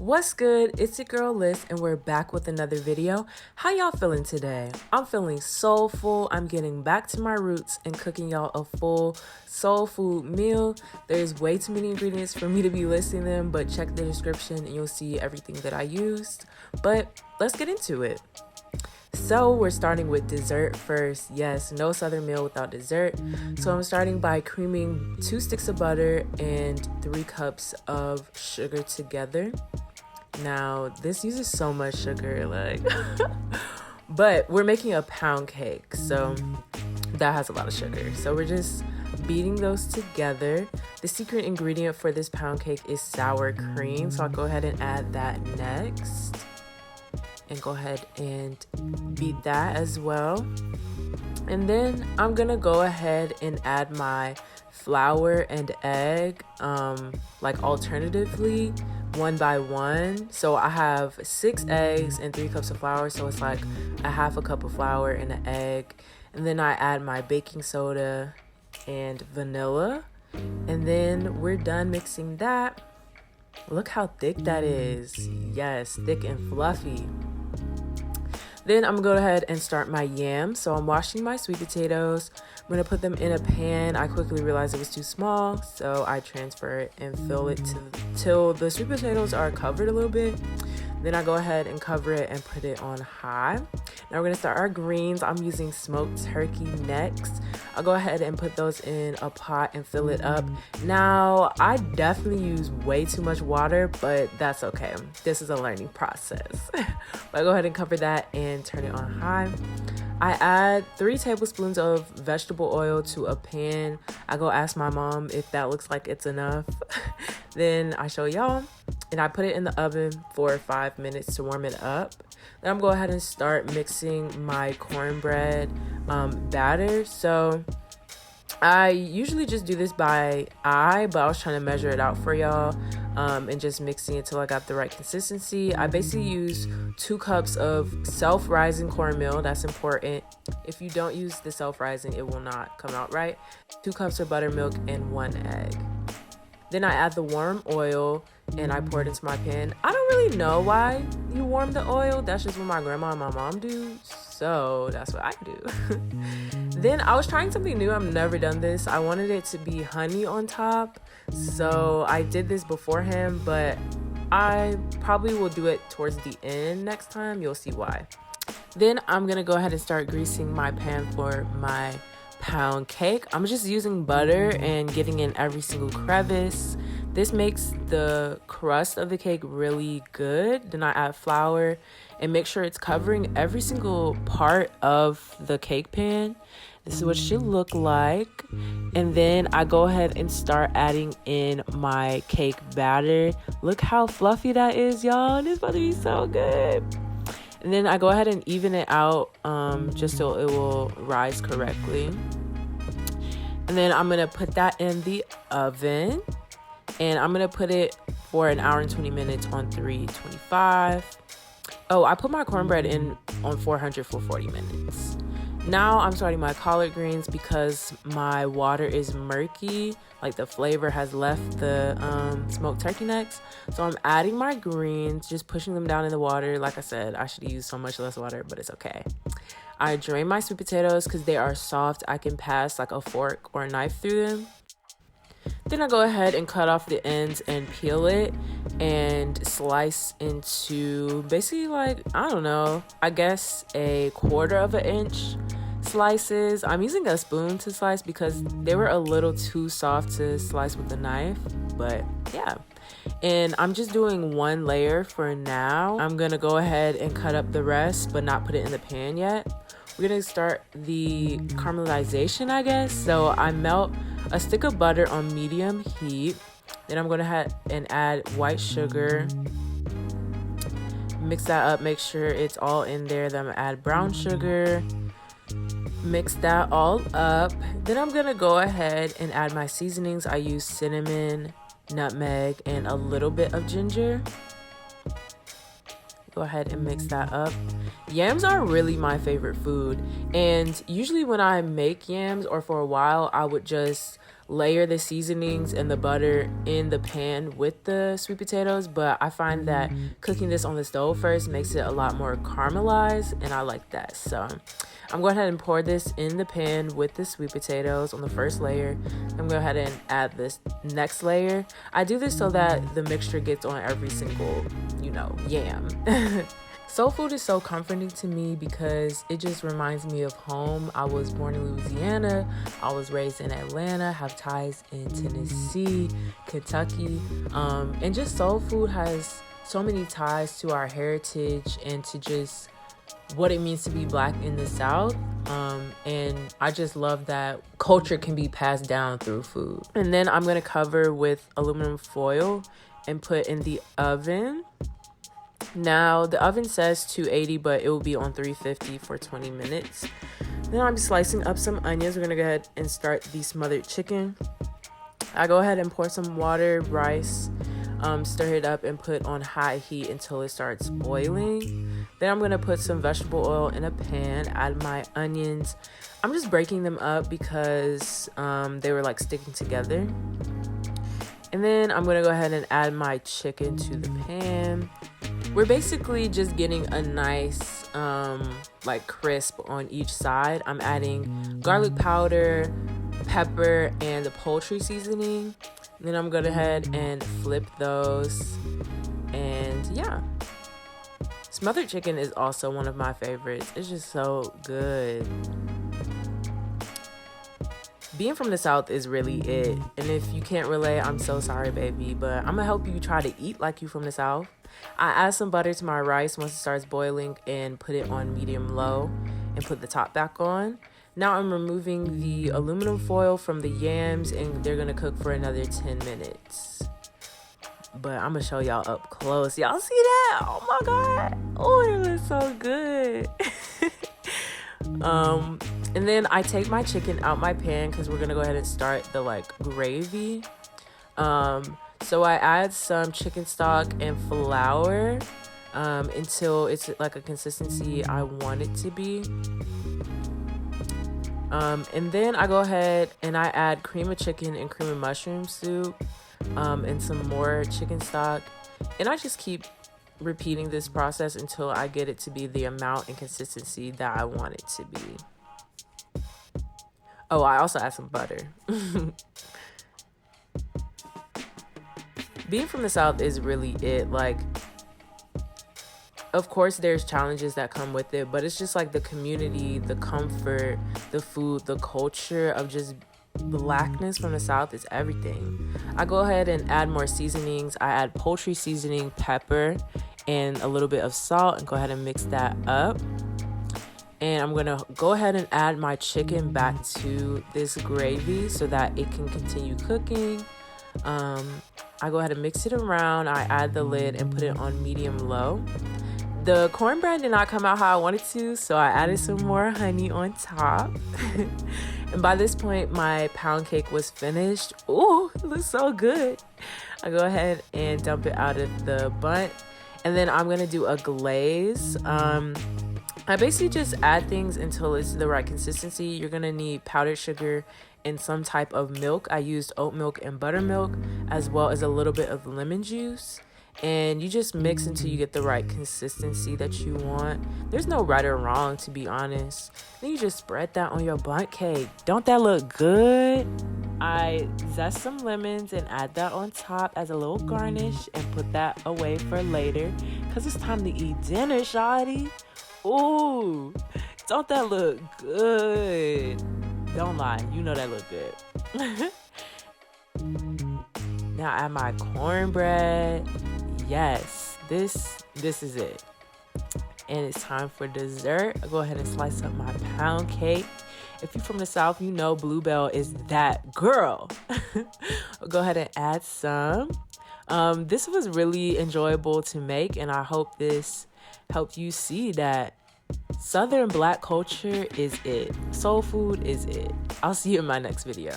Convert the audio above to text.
What's good? It's your girl Lyss and we're back with another video. How y'all feeling today? I'm feeling soulful. I'm getting back to my roots and cooking y'all a full soul food meal. There's way too many ingredients for me to be listing them, but check the description and you'll see everything that I used. But let's get into it. So we're starting with dessert first. Yes, no southern meal without dessert. So I'm starting by creaming 2 sticks of butter and 3 cups of sugar together. Now this uses so much sugar, like but we're making a pound cake, so that has a lot of sugar. So we're just beating those together. The secret ingredient for this pound cake is sour cream, so I'll go ahead and add that next. And go ahead and beat that as well. And then I'm gonna go ahead and add my flour and egg, like alternatively, one by one. So I have 6 eggs and 3 cups of flour, so it's like a half a cup of flour and an egg. And then I add my baking soda and vanilla. And then we're done mixing that. Look how thick that is. Yes, thick and fluffy. Then I'm gonna go ahead and start my yams. So I'm washing my sweet potatoes. I'm gonna put them in a pan. I quickly realized it was too small, so I transfer it and fill it till the sweet potatoes are covered a little bit. Then I go ahead and cover it and put it on high. Now we're gonna start our greens. I'm using smoked turkey next. I'll go ahead and put those in a pot and fill it up. Now, I definitely use way too much water, but that's okay. This is a learning process. But I go ahead and cover that and turn it on high. I add 3 tablespoons of vegetable oil to a pan. I go ask my mom if that looks like it's enough. Then I show y'all. And I put it in the oven for 5 minutes to warm it up. Then I'm going to go ahead and start mixing my cornbread batter. So I usually just do this by eye, but I was trying to measure it out for y'all and just mixing it till I got the right consistency. I basically use 2 cups of self-rising cornmeal. That's important. If you don't use the self-rising, it will not come out right. 2 cups of buttermilk and 1 egg. Then I add the warm oil and I pour it into my pan. I don't really know why you warm the oil. That's just what my grandma and my mom do. So that's what I do. Then I was trying something new. I've never done this. I wanted it to be honey on top. So I did this beforehand, but I probably will do it towards the end next time. You'll see why. Then I'm gonna go ahead and start greasing my pan for my pound cake. I'm just using butter and getting in every single crevice. This makes the crust of the cake really good. Then I add flour and make sure it's covering every single part of the cake pan. This is what it should look like. And then I go ahead and start adding in my cake batter. Look how fluffy that is, y'all. This is about to be so good. And then I go ahead and even it out just so it will rise correctly. And then I'm gonna put that in the oven. And I'm gonna put it for an hour and 20 minutes on 325. Oh, I put my cornbread in on 400 for 40 minutes. Now I'm starting my collard greens because my water is murky, like the flavor has left the smoked turkey necks. So I'm adding my greens, just pushing them down in the water. Like I said, I should use so much less water, but it's okay. I drain my sweet potatoes because they are soft. I can pass like a fork or a knife through them. Then I go ahead and cut off the ends and peel it and slice into basically like, I don't know, I guess a 1/4 of an inch slices. I'm using a spoon to slice because they were a little too soft to slice with a knife, but yeah. And I'm just doing 1 layer for now. I'm gonna go ahead and cut up the rest but not put it in the pan yet. We're gonna start the caramelization, I guess. So I melt a stick of butter on medium heat. Then I'm gonna add white sugar. Mix that up, make sure it's all in there. Then I'm gonna add brown sugar. Mix that all up. Then I'm gonna go ahead and add my seasonings. I use cinnamon, nutmeg, and a little bit of ginger. Go ahead and mix that up. Yams are really my favorite food, and usually when I make yams, or for a while, I would just layer the seasonings and the butter in the pan with the sweet potatoes, but I find that cooking this on the stove first makes it a lot more caramelized, and I like that. So I'm going ahead and pour this in the pan with the sweet potatoes on the first layer. I'm going to go ahead and add this next layer. I do this so that the mixture gets on every single, yam. Soul food is so comforting to me because it just reminds me of home. I was born in Louisiana. I was raised in Atlanta, have ties in Tennessee, Kentucky. And just soul food has so many ties to our heritage and to just what it means to be Black in the South. And I just love that culture can be passed down through food. And then I'm going to cover with aluminum foil and put in the oven. Now the oven says 280, but it will be on 350 for 20 minutes. Then I'm slicing up some onions. We're gonna go ahead and start the smothered chicken. I go ahead and pour some water, rice, stir it up and put on high heat until it starts boiling. Then I'm gonna put some vegetable oil in a pan, add my onions. I'm just breaking them up because they were like sticking together. And then I'm gonna go ahead and add my chicken to the pan. We're basically just getting a nice crisp on each side. I'm adding garlic powder, pepper, and the poultry seasoning. Then I'm going to go ahead and flip those. And yeah. Smothered chicken is also one of my favorites. It's just so good. Being from the South is really it. And if you can't relate, I'm so sorry, baby. But I'm going to help you try to eat like you from the South. I add some butter to my rice once it starts boiling and put it on medium low and put the top back on. Now I'm removing the aluminum foil from the yams and they're gonna cook for another 10 minutes. But I'm gonna show y'all up close. Y'all see that? Oh my God. Oh, it looks so good. And then I take my chicken out my pan because we're gonna go ahead and start the gravy. So I add some chicken stock and flour until it's like a consistency I want it to be. And then I go ahead and I add cream of chicken and cream of mushroom soup and some more chicken stock. And I just keep repeating this process until I get it to be the amount and consistency that I want it to be. Oh, I also add some butter. Being from the South is really it. Of course, there's challenges that come with it, but it's just the community, the comfort, the food, the culture of just Blackness from the South is everything. I go ahead and add more seasonings. I add poultry seasoning, pepper, and a little bit of salt, and go ahead and mix that up. And I'm gonna go ahead and add my chicken back to this gravy so that it can continue cooking. I go ahead and mix it around. I add the lid and put it on medium low. The cornbread did not come out how I wanted to, so I added some more honey on top. And by this point, my pound cake was finished. Ooh, it looks so good. I go ahead and dump it out of the bundt. And then I'm gonna do a glaze. I basically just add things until it's the right consistency. You're gonna need powdered sugar and some type of milk. I used oat milk and buttermilk, as well as a little bit of lemon juice. And you just mix until you get the right consistency that you want. There's no right or wrong, to be honest. Then you just spread that on your bundt cake. Don't that look good? I zest some lemons and add that on top as a little garnish and put that away for later, because it's time to eat dinner, shawty. Ooh, don't that look good? Don't lie, you know that look good. Now add my cornbread. Yes, this is it. And it's time for dessert. I'll go ahead and slice up my pound cake. If you're from the South, you know Bluebell is that girl. I'll go ahead and add some. This was really enjoyable to make, and I hope this helped you see that Southern Black culture is it. Soul food is it. I'll see you in my next video.